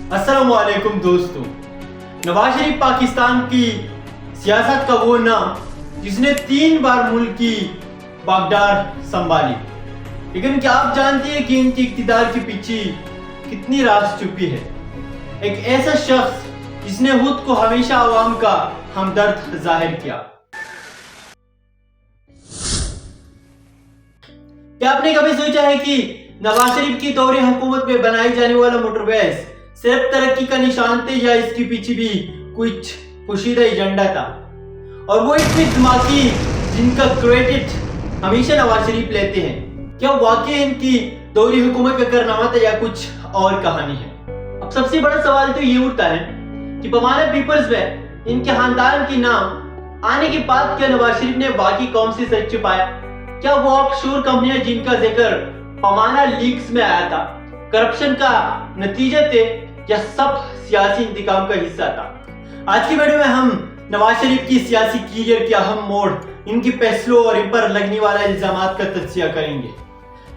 السلام علیکم دوستو، نواز شریف پاکستان کی سیاست کا وہ نام جس نے 3 بار ملک کی باغڈار سنبھالی، لیکن کیا آپ جانتے ہیں کہ ان کی اقتدار کے پیچھے کتنی راز چھپی ہے؟ ایک ایسا شخص جس نے خود کو ہمیشہ عوام کا ہمدرد ظاہر کیا۔ کیا آپ نے کبھی سوچا ہے کہ نواز شریف کی دور حکومت میں بنائی جانے والا موٹر ویز صرف ترقی کا نشان تھے یا اس کے پیچھے بھی کچھ پوشیدہ ایجنڈا تھا؟ اور وہ اتنی دھماکی جن کا کریڈٹ ہمیشہ نواز شریف لیتے ہیں، کیا واقعی ان کی دوری حکومت کا کارنامہ تھا یا کچھ اور کہانی ہے؟ اب سب سے بڑا سوال تو یہ اٹھتا ہے کہ پمانا پیپرز میں ان کے خاندان کی نام آنے کے بعد کیا نواز شریف نے واقعی قوم سے سچ چھپایا؟ کیا وہ آف شور کمپنیاں جن کا ذکر پمانا لیکس میں آیا تھا کرپشن کا نتیجہ تھے یا سب سیاسی انتقام کا حصہ تھا؟ آج کی ویڈیو میں ہم نواز شریف کی سیاسی کیریئر کے اہم موڑ، ان کی فیصلوں اور ان پر لگنے والا الزامات کا تجزیہ کریں گے۔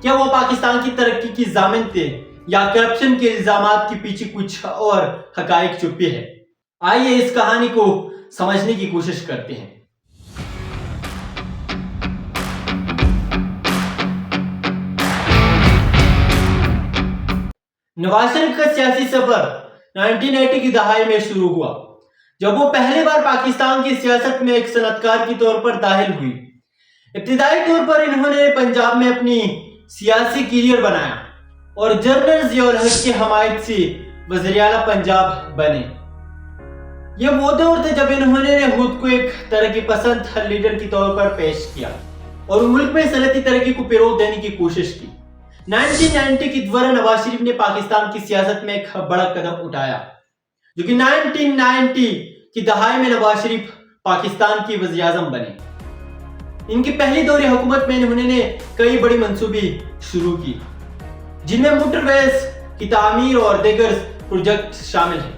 کیا وہ پاکستان کی ترقی کی ضامن تھے یا کرپشن کے الزامات کے پیچھے کچھ اور حقائق چھپے ہیں؟ آئیے اس کہانی کو سمجھنے کی کوشش کرتے ہیں۔ نواز شریف کا سیاسی سفر 1980 کی دہائی میں شروع ہوا، جب وہ پہلی بار پاکستان کی سیاست میں ایک صنعتکار کے طور پر داخل ہوئی۔ ابتدائی طور پر انہوں نے پنجاب میں اپنی سیاسی کیریئر بنایا اور جنرل ضیاء الحق کی حمایت سے وزیر اعلیٰ پنجاب بنے۔ یہ وہ دور تھا جب انہوں نے خود کو ایک ترقی پسند لیڈر کے طور پر پیش کیا اور ملک میں صنعتی ترقی کو فروغ دینے کی کوشش کی۔ 1990 کی دوران نواز شریف نے پاکستان کی سیاست میں ایک بڑا قدم اٹھایا، جو کہ 1990 کی دہائی میں نواز شریف پاکستان کی وزیر اعظم بنے۔ ان کی پہلی دور حکومت میں انہوں نے کئی بڑی منصوبے شروع کی، جن میں موٹر ویز کی تعمیر اور دیگر پروجیکٹ شامل ہیں۔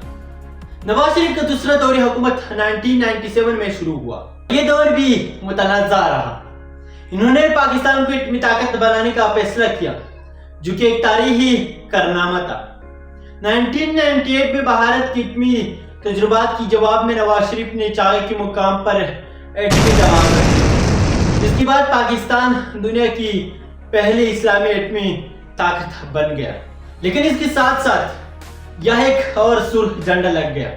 نواز شریف کا دوسرا دور حکومت 1997 میں شروع ہوا۔ یہ دور بھی متنازع رہا۔ انہوں نے پاکستان کو ایٹمی طاقت بنانے کا فیصلہ کیا، جو کہ ایک تاریخی کارنامہ تھا۔ 1998 میں بھارت کی ایٹمی تجربات کی جواب میں نواز شریف نے چائے کے مقام پر ایٹمی جواب رکھی، جس کے بعد پاکستان دنیا کی پہلی اسلامی ایٹمی طاقت بن گیا۔ لیکن اس کے ساتھ ساتھ یہ ایک اور سرخ جھنڈا لگ گیا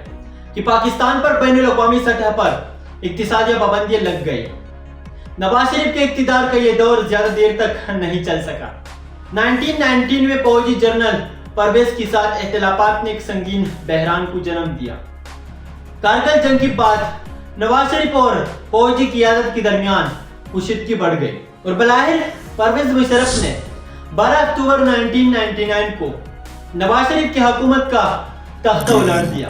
کہ پاکستان پر بین الاقوامی سطح پر اقتصادی پابندیاں لگ گئی۔ نواز شریف کے اقتدار کا یہ دور زیادہ دیر تک نہیں چل سکا۔ 1919 میں فوجی جنرل پرویز کے ساتھ اختلافات نے ایک سنگین بحران کو جنم دیا۔ کارگل جنگ کے بعد نواز شریف اور فوجی قیادت کے درمیان کشیدگی بڑھ گئی اور بظاہر پرویز مشرف نے 12 اکتوبر 1999 کو نواز شریف کی حکومت کا تختہ الٹ دیا۔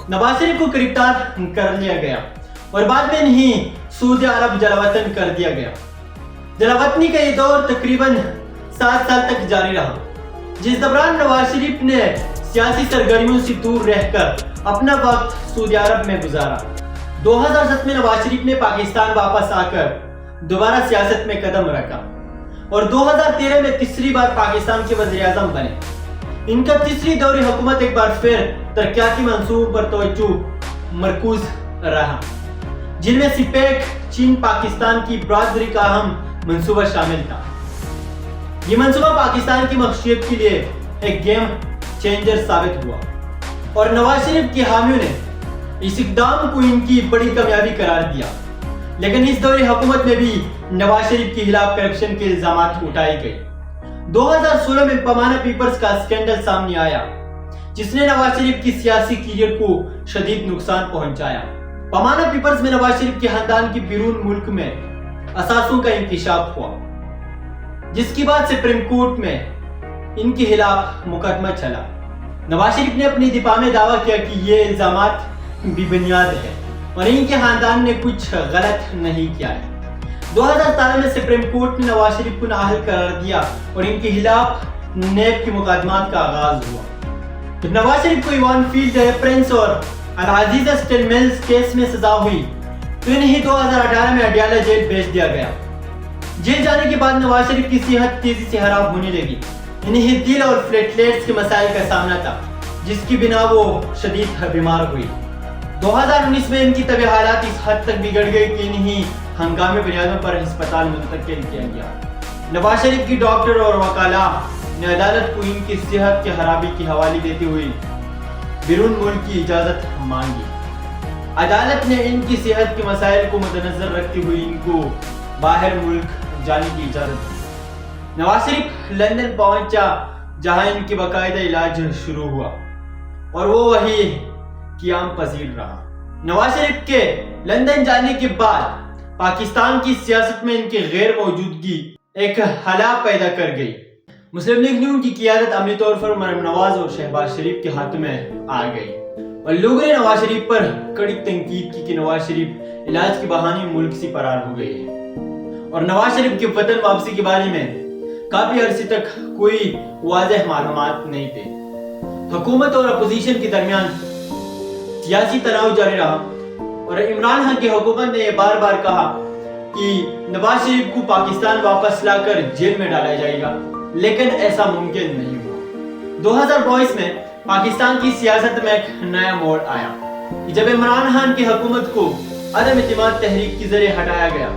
نواز شریف کو گرفتار کر لیا گیا اور بعد میں انہیں سعودی عرب جلاوطن کر دیا گیا۔ جلاوطنی کا یہ دور تقریباً 7 سال تک جاری رہا، جس دوران نواز شریف نے سیاسی سرگرمیوں سے دور رہ کر اپنا وقت سعودی عرب میں گزارا۔ 2007 میں نواز شریف نے پاکستان واپس آ کر دوبارہ سیاست میں قدم رکھا اور 2013 میں تیسری بار پاکستان کے وزیر اعظم بنے۔ ان کا تیسری دور حکومت ایک بار پھر ترقیاتی منصوبوں پر توجہ مرکوز رہا، جن میں سپیک چین پاکستان کی برادری کا اہم منصوبہ شامل تھا۔ یہ منصوبہ پاکستان کی مقصد کے لیے ایک گیم چینجر ثابت ہوا اور نواز شریف کے حامیوں نے اس اقدام کو ان کی بڑی کامیابی قرار دیا۔ لیکن اس دور حکومت میں بھی نواز شریف کے خلاف کرپشن کے الزامات اٹھائے گئے۔ 2016 میں پمانا پیپرز کا اسکینڈل سامنے آیا، جس نے نواز شریف کی سیاسی کیریئر کو شدید نقصان پہنچایا۔ پمانا پیپرز میں نواز شریف کے خاندان کی بیرون ملک میں اثاثوں کا انکشاف ہوا، جس کے بعد سپریم کورٹ میں ان کے خلاف مقدمہ چلا۔ نواز شریف نے اپنی دفاع میں دعویٰ کیا کہ یہ الزامات بے بنیاد ہیں اور ان کے خاندان نے کچھ غلط نہیں کیا ہے۔ 2017 میں سپریم کورٹ نے نواز شریف کو نااہل قرار دیا اور ان کے خلاف نیب کے مقدمات کا آغاز ہوا۔ جب نواز شریف کو ایوان فیلڈ ریفرنس اور العزیز اسٹیل ملز کیس میں سزا ہوئی تو انہیں 2018 میں اڈیالہ جیل بھیج دیا گیا۔ جیل جانے کے بعد نواز شریف کی صحت تیزی سے خراب ہونے لگی۔ انہیں دل اور پلیٹلیٹس کے مسائل کا سامنا تھا۔ جس کی بنا وہ شدید بیمار ہوئی۔ 2019 میں ان کی طبی حالات اس حد تک بگڑ گئی کہ انہیں ہنگامی بنیادوں پر ہسپتال منتقل کیا گیا۔ نواز شریف کی ڈاکٹر اور وکلاء نے عدالت کو ان کی صحت کی خرابی کی حوالے دیتے ہوئے بیرون ملک کی اجازت مانگی۔ عدالت نے ان کی صحت کے مسائل کو مدنظر رکھتے ہوئے ان کو باہر ملک جانے کی اجازت دی۔ نواز شریف لندن پہنچا جہاں ان کی باقاعدہ علاج شروع ہوا اور وہ وہی قیام پذیر رہا۔ نواز شریف کے لندن جانے کے بعد پاکستان کی سیاست میں ان کی غیر موجودگی ایک خلا پیدا کر گئی۔ مسلم لیگ نون کی قیادت عملی طور پر مریم نواز اور شہباز شریف کے ہاتھ میں آ گئی اور لوگوں نے نواز شریف پر کڑی تنقید کی کہ نواز شریف علاج کے بہانے ملک سے فرار ہو گئے ہیں اور نواز شریف کے وطن واپسی کے بارے میں کافی عرصے تک کوئی واضح معلومات نہیں تھے۔ حکومت اور اپوزیشن کے درمیان سیاسی تناؤ جاری رہا اور عمران خان کی حکومت نے یہ بار بار کہا کہ نواز شریف کو پاکستان واپس لا کر جیل میں ڈالا جائے گا، لیکن ایسا ممکن نہیں ہوا۔ 2022 میں پاکستان کی سیاست میں ایک نیا موڑ آیا جب عمران خان کی حکومت کو عدم اعتماد تحریک کے ذریعے ہٹایا گیا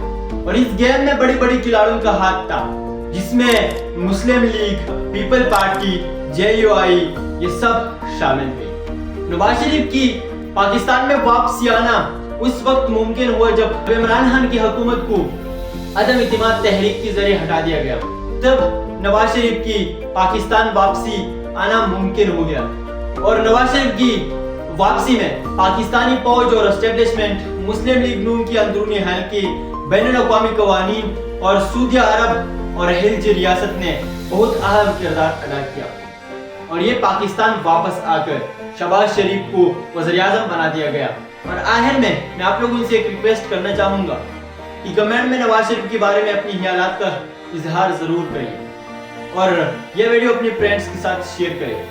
اور اس گیم میں بڑی بڑی کھلاڑیوں کا ہاتھ تھا، جس میں مسلم لیگ، پیپل پارٹی، JUI یہ سب شامل تھے۔ نواز شریف کی پاکستان میں واپسی آنا اس وقت ممکن ہوا جب عمران خان کی حکومت کو عدم اعتماد تحریک کے ذریعے ہٹا دیا گیا، تب نواز شریف کی پاکستان واپسی آنا ممکن ہو گیا اور نواز شریف کی واپسی میں پاکستانی فوج اور اسٹیبلشمنٹ، مسلم لیگ نون کی اندرونی حلقے، بین الاقوامی قوانین اور سعودی عرب اور خلیجی ریاست نے بہت اہم کردار ادا کیا اور یہ پاکستان واپس آ کر شہباز شریف کو وزیر اعظم بنا دیا گیا۔ اور آخر میں آپ لوگوں سے ایک ریکویسٹ کرنا چاہوں گا کہ کمنٹ میں نواز شریف کے بارے میں اپنی خیالات کا اظہار ضرور کریے اور یہ ویڈیو اپنے فرینڈز کے ساتھ شیئر کریں۔